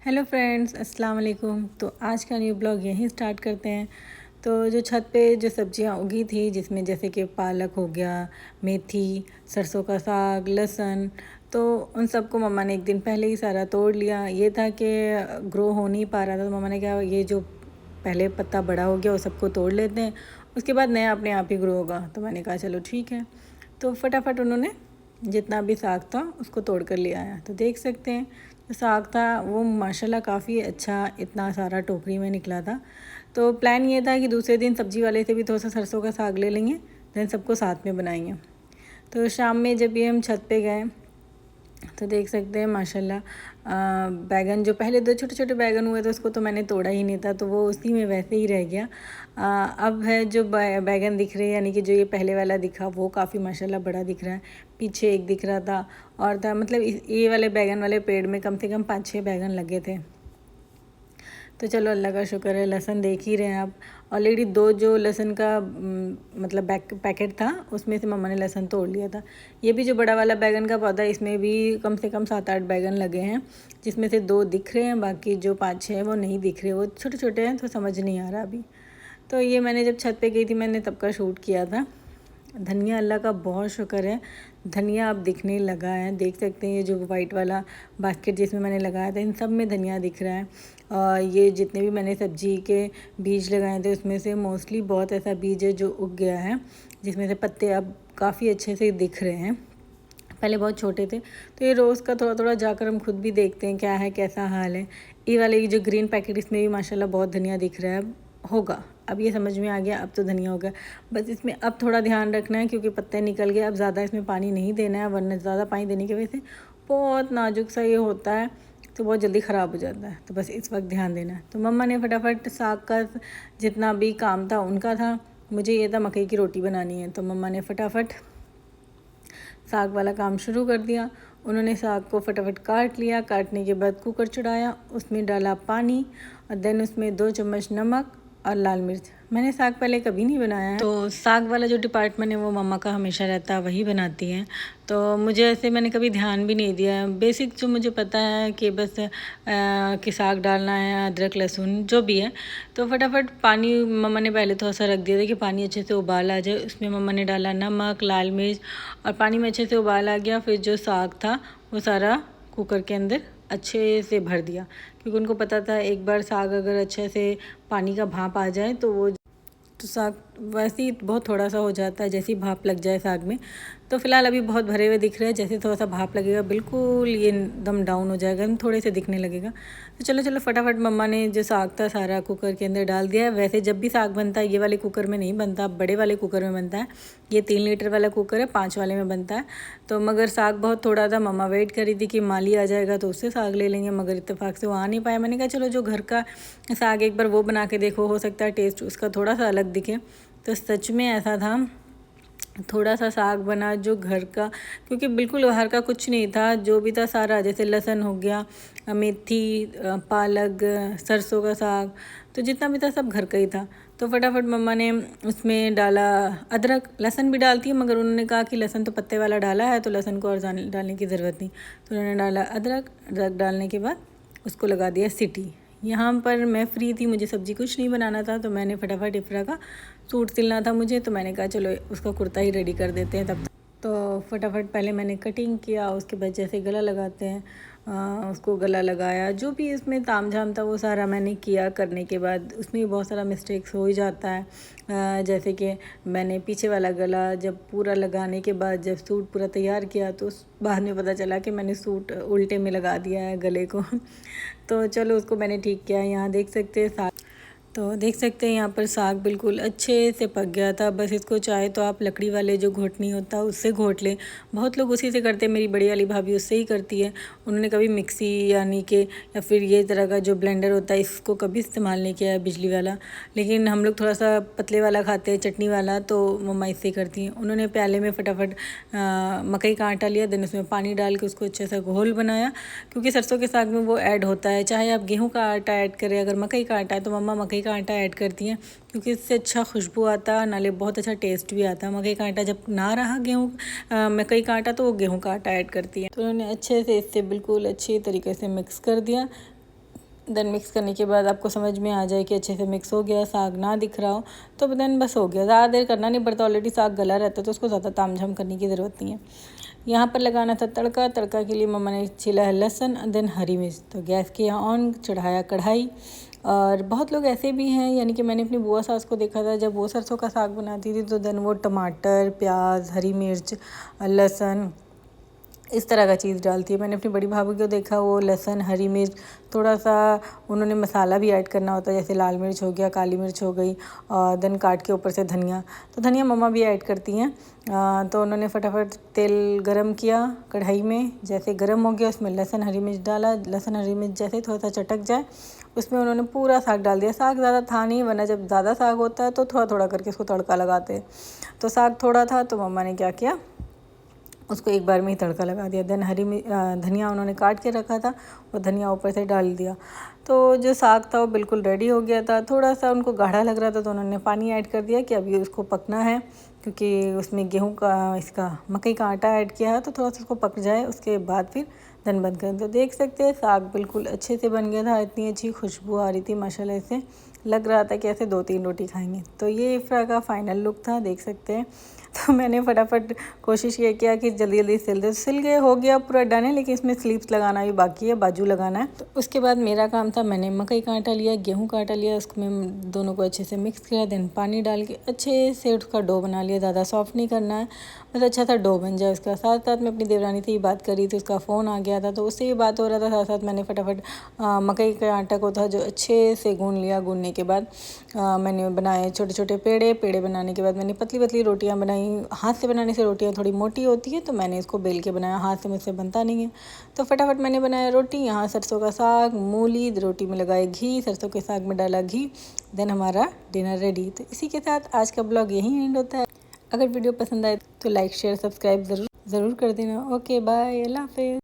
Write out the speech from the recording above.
Hello friends, अस्सलाम वालेकुम। तो आज का न्यू ब्लॉग यहीं स्टार्ट करते हैं। तो जो छत पे जो सब्जियां उगी थी, जिसमें जैसे कि पालक हो गया, मेथी, सरसों का साग, लहसुन, तो उन सबको मम्मा ने एक दिन पहले ही सारा तोड़ लिया। ये था कि ग्रो हो नहीं पा रहा था, तो मम्मा ने कहा ये जो पहले पत्ता बड़ा हो गया वो सबको तोड़ लेते हैं, उसके बाद नया अपने आप ही ग्रो होगा। तो मैंने कहा चलो ठीक है। तो फटाफट उन्होंने जितना भी साग था उसको तोड़ कर ले आया। तो देख सकते हैं जो साग था वो माशाल्लाह काफ़ी अच्छा इतना सारा टोकरी में निकला था। तो प्लान ये था कि दूसरे दिन सब्ज़ी वाले से भी थोड़ा सा सरसों का साग ले लेंगे, दैन सबको साथ में बनाएंगे। तो शाम में जब ये हम छत पे गए तो देख सकते हैं माशाल्लाह बैगन जो पहले दो छोटे छोटे बैगन हुए थे उसको तो मैंने तोड़ा ही नहीं था, तो वो उसी में वैसे ही रह गया। अब है जो बैगन दिख रहे हैं, यानी कि जो ये पहले वाला दिखा वो काफ़ी माशाल्लाह बड़ा दिख रहा है। पीछे एक दिख रहा था और था, मतलब ये वाले बैगन वाले पेड़ में कम से कम 5-6 बैगन लगे थे। तो चलो अल्लाह का शुक्र है। लहसुन देख ही रहे हैं आप, ऑलरेडी दो जो लहसुन का मतलब पैकेट था उसमें से मम्मा ने लहसुन तोड़ लिया था। ये भी जो बड़ा वाला बैगन का पौधा है इसमें भी कम से कम 7-8 बैगन लगे हैं, जिसमें से 2 दिख रहे हैं, बाकी जो 5-6 हैं वो नहीं दिख रहे, वो छोटे छोटे हैं तो समझ नहीं आ रहा अभी। तो ये मैंने जब छत पे गई थी मैंने तब का शूट किया था। धनिया अल्लाह का बहुत शुक्र है, धनिया अब दिखने लगा है। देख सकते हैं ये जो वाइट वाला बास्केट जिसमें मैंने लगाया था इन सब में धनिया दिख रहा है। और ये जितने भी मैंने सब्जी के बीज लगाए थे उसमें से मोस्टली बहुत ऐसा बीज है जो उग गया है, जिसमें से पत्ते अब काफ़ी अच्छे से दिख रहे हैं। पहले बहुत छोटे थे। तो ये रोज़ का थोड़ा थोड़ा जाकर हम खुद भी देखते हैं क्या है, कैसा हाल है। ये वाले जो ग्रीन पैकेट इसमें भी माशाल्लाह बहुत धनिया दिख रहा है। होगा, अब ये समझ में आ गया, अब तो धनिया होगा। बस इसमें अब थोड़ा ध्यान रखना है क्योंकि पत्ते निकल गए। अब ज़्यादा इसमें पानी नहीं देना है, वरना ज़्यादा पानी देने की वजह से बहुत नाजुक सा ये होता है, तो बहुत जल्दी ख़राब हो जाता है। तो बस इस वक्त ध्यान देना है। तो मम्मा ने फटाफट साग का जितना भी काम था उनका था, मुझे ये था मकई की रोटी बनानी है, तो मम्मा ने फटाफट साग वाला काम शुरू कर दिया। उन्होंने साग को फटाफट काट लिया, काटने के बाद कुकर चढ़ाया, उसमें डाला पानी और देन उसमें 2 चम्मच नमक और लाल मिर्च। मैंने साग पहले कभी नहीं बनाया है, तो साग वाला जो डिपार्टमेंट है वो मम्मा का हमेशा रहता है, वही बनाती हैं। तो मुझे ऐसे मैंने कभी ध्यान भी नहीं दिया है। बेसिक जो मुझे पता है कि बस कि साग डालना है, अदरक लहसुन जो भी है। तो फटाफट पानी मम्मा ने पहले थोड़ा सा रख दिया था कि पानी अच्छे से उबाल आ जाए। उसमें मम्मा ने डाला नमक, लाल मिर्च और पानी में अच्छे से उबाल आ गया। फिर जो साग था वो सारा कुकर के अंदर अच्छे से भर दिया, क्योंकि उनको पता था एक बार साग अगर अच्छे से पानी का भाप आ जाए तो वो तो साग वैसे ही बहुत थोड़ा सा हो जाता है, जैसे ही भाप लग जाए साग में। तो फ़िलहाल अभी बहुत भरे हुए दिख रहे हैं, जैसे थोड़ा सा भाप लगेगा बिल्कुल ये दम डाउन हो जाएगा, थोड़े से दिखने लगेगा। तो चलो चलो फटाफट मम्मा ने जो साग था सारा कुकर के अंदर डाल दिया है। वैसे जब भी साग बनता है ये वाले कुकर में नहीं बनता, बड़े वाले कुकर में बनता है। ये 3 लीटर वाला कुकर है, 5 वाले में बनता है। तो मगर साग बहुत थोड़ा था, मम्मा वेट करी थी कि माली आ जाएगा तो उससे साग ले लेंगे, मगर इत्तेफाक से वो आ नहीं पाया। मैंने कहा चलो जो घर का साग एक बार वो बना के देखो, हो सकता है टेस्ट उसका थोड़ा सा अलग दिखे। तो सच में ऐसा था, थोड़ा सा साग बना जो घर का, क्योंकि बिल्कुल बाहर का कुछ नहीं था। जो भी था सारा, जैसे लहसुन हो गया, मेथी, पालक, सरसों का साग, तो जितना भी था सब घर का ही था। तो फटाफट मम्मा ने उसमें डाला अदरक। लहसुन भी डालती है मगर उन्होंने कहा कि लहसुन तो पत्ते वाला डाला है तो लहसुन को और डालने की ज़रूरत नहीं। तो उन्होंने डाला अदरक। अदरक डालने के बाद उसको लगा दिया सीटी। यहाँ पर मैं फ्री थी, मुझे सब्ज़ी कुछ नहीं बनाना था, तो मैंने फटाफट इफ़रा का सूट सिलना था मुझे, तो मैंने कहा चलो उसका कुर्ता ही रेडी कर देते हैं तब। तो फटाफट पहले मैंने कटिंग किया, उसके बाद जैसे गला लगाते हैं उसको गला लगाया। जो भी इसमें तामझाम था वो सारा मैंने किया। करने के बाद उसमें भी बहुत सारा मिस्टेक्स हो ही जाता है। जैसे कि मैंने पीछे वाला गला जब पूरा लगाने के बाद जब सूट पूरा तैयार किया तो बाद में पता चला कि मैंने सूट उल्टे में लगा दिया है गले को। तो चलो उसको मैंने ठीक किया। यहाँ देख सकते हैं साग, तो देख सकते हैं यहाँ पर साग बिल्कुल अच्छे से पक गया था। बस इसको चाहे तो आप लकड़ी वाले जो घोटनी होता है उससे घोट लें, बहुत लोग उसी से करते हैं। मेरी बड़ी वाली भाभी उससे ही करती है। उन्होंने कभी मिक्सी यानी कि या फिर ये तरह का जो ब्लेंडर होता है इसको कभी इस्तेमाल नहीं किया है, बिजली वाला। लेकिन हम लोग थोड़ा सा पतले वाला खाते हैं, चटनी वाला, तो मम्मा इससे करती हैं। उन्होंने प्याले में फटाफट मकई का आटा लिया, देन उसमें पानी डाल के उसको अच्छे से घोल बनाया, क्योंकि सरसों के साग में वो ऐड होता है। चाहे आप गेहूँ का आटा ऐड करें, अगर मकई का आटा है तो मम्मा मकई का आटा ऐड करती हैं, क्योंकि इससे अच्छा खुशबू आता है, नाले बहुत अच्छा टेस्ट भी आता है। मकई का आटा जब ना रहा मकई का आटा तो वो गेहूँ का आटा ऐड करती है। तो उन्होंने अच्छे से इससे बिल्कुल अच्छी तरीके से मिक्स कर दिया। देन मिक्स करने के बाद आपको समझ में आ जाए कि अच्छे से मिक्स हो गया, साग ना दिख रहा हो तो देन बस हो गया। ज़्यादा देर करना नहीं पड़ता, ऑलरेडी साग गला रहता है तो उसको ज़्यादा तामझाम करने की ज़रूरत नहीं है। यहाँ पर लगाना था तड़का। तड़का के लिए मम्मा ने छीला है लहसुन देन हरी मिर्च। तो गैस के यहाँ ऑन, चढ़ाया कढ़ाई। और बहुत लोग ऐसे भी हैं, यानी कि मैंने अपनी बुआ सास को देखा था जब वो सरसों का साग बनाती थी तो देन वो टमाटर, प्याज, हरी मिर्च, लहसुन इस तरह का चीज़ डालती है। मैंने अपनी बड़ी भाभी को देखा, वो लहसुन, हरी मिर्च, थोड़ा सा उन्होंने मसाला भी ऐड करना होता है, जैसे लाल मिर्च हो गया, काली मिर्च हो गई, और देन काट के ऊपर से धनिया। तो धनिया मम्मा भी ऐड करती हैं। तो उन्होंने फटाफट तेल गरम किया कढ़ाई में। जैसे गरम हो गया उसमें लहसुन, हरी मिर्च डाला। लहसुन, हरी मिर्च जैसे थोड़ा सा चटक जाए उसमें उन्होंने पूरा साग डाल दिया। साग ज़्यादा था नहीं, वरना जब ज़्यादा साग होता है तो थोड़ा थोड़ा करके उसको तड़का लगाते हैं। तो साग थोड़ा था तो मम्मा ने क्या किया, उसको एक बार में ही तड़का लगा दिया। देन धनिया उन्होंने काट के रखा था, वो धनिया ऊपर से डाल दिया। तो जो साग था वो बिल्कुल रेडी हो गया था। थोड़ा सा उनको गाढ़ा लग रहा था तो उन्होंने पानी ऐड कर दिया कि अभी उसको पकना है, क्योंकि उसमें गेहूं का मकई का आटा ऐड किया है तो थोड़ा सा उसको पक जाए, उसके बाद फिर देन बंद कर। तो देख सकते हैं साग बिल्कुल अच्छे से बन गया था। इतनी अच्छी खुशबू आ रही थी माशाल्लाह से, लग रहा था कि ऐसे 2-3 रोटी खाएंगे। तो ये इफ्तार का फाइनल लुक था, देख सकते हैं। तो मैंने फटाफट कोशिश ये किया कि जल्दी जल्दी सिल गए, हो गया पूरा डन है, लेकिन इसमें स्लीव्स लगाना भी बाकी है, बाजू लगाना है। तो उसके बाद मेरा काम था, मैंने मकई का आटा लिया, गेहूं का आटा लिया, उसको मैं दोनों को अच्छे से मिक्स किया। देन पानी डाल के अच्छे से उसका डो बना लिया। ज़्यादा सॉफ्ट नहीं करना है, बस अच्छा सा डो बन जाए उसका। साथ साथ मैं अपनी देवरानी से ही बात कर रही थी, उसका फ़ोन आ गया था तो उससे ही बात हो रहा था। साथ साथ मैंने फटाफट मकई के आटा को था जो अच्छे से गूँध लिया। गूँधने के बाद मैंने बनाए छोटे छोटे पेड़े। पेड़े बनाने के बाद मैंने पतली पतली रोटियां बनाई। हाथ से बनाने से रोटियां थोड़ी मोटी होती है तो मैंने इसको बेल के बनाया, हाथ से मुझसे बनता नहीं है। तो फटाफट मैंने बनाया रोटी। यहाँ सरसों का साग, मूली, रोटी में लगाए घी, सरसों के साग में डाला घी। देन हमारा डिनर रेडी। तो इसी के साथ आज का ब्लॉग यहीं एंड होता है। अगर वीडियो पसंद आए तो लाइक, शेयर, सब्सक्राइब ज़रूर कर देना। ओके बाय, अल्लाह हाफिज़।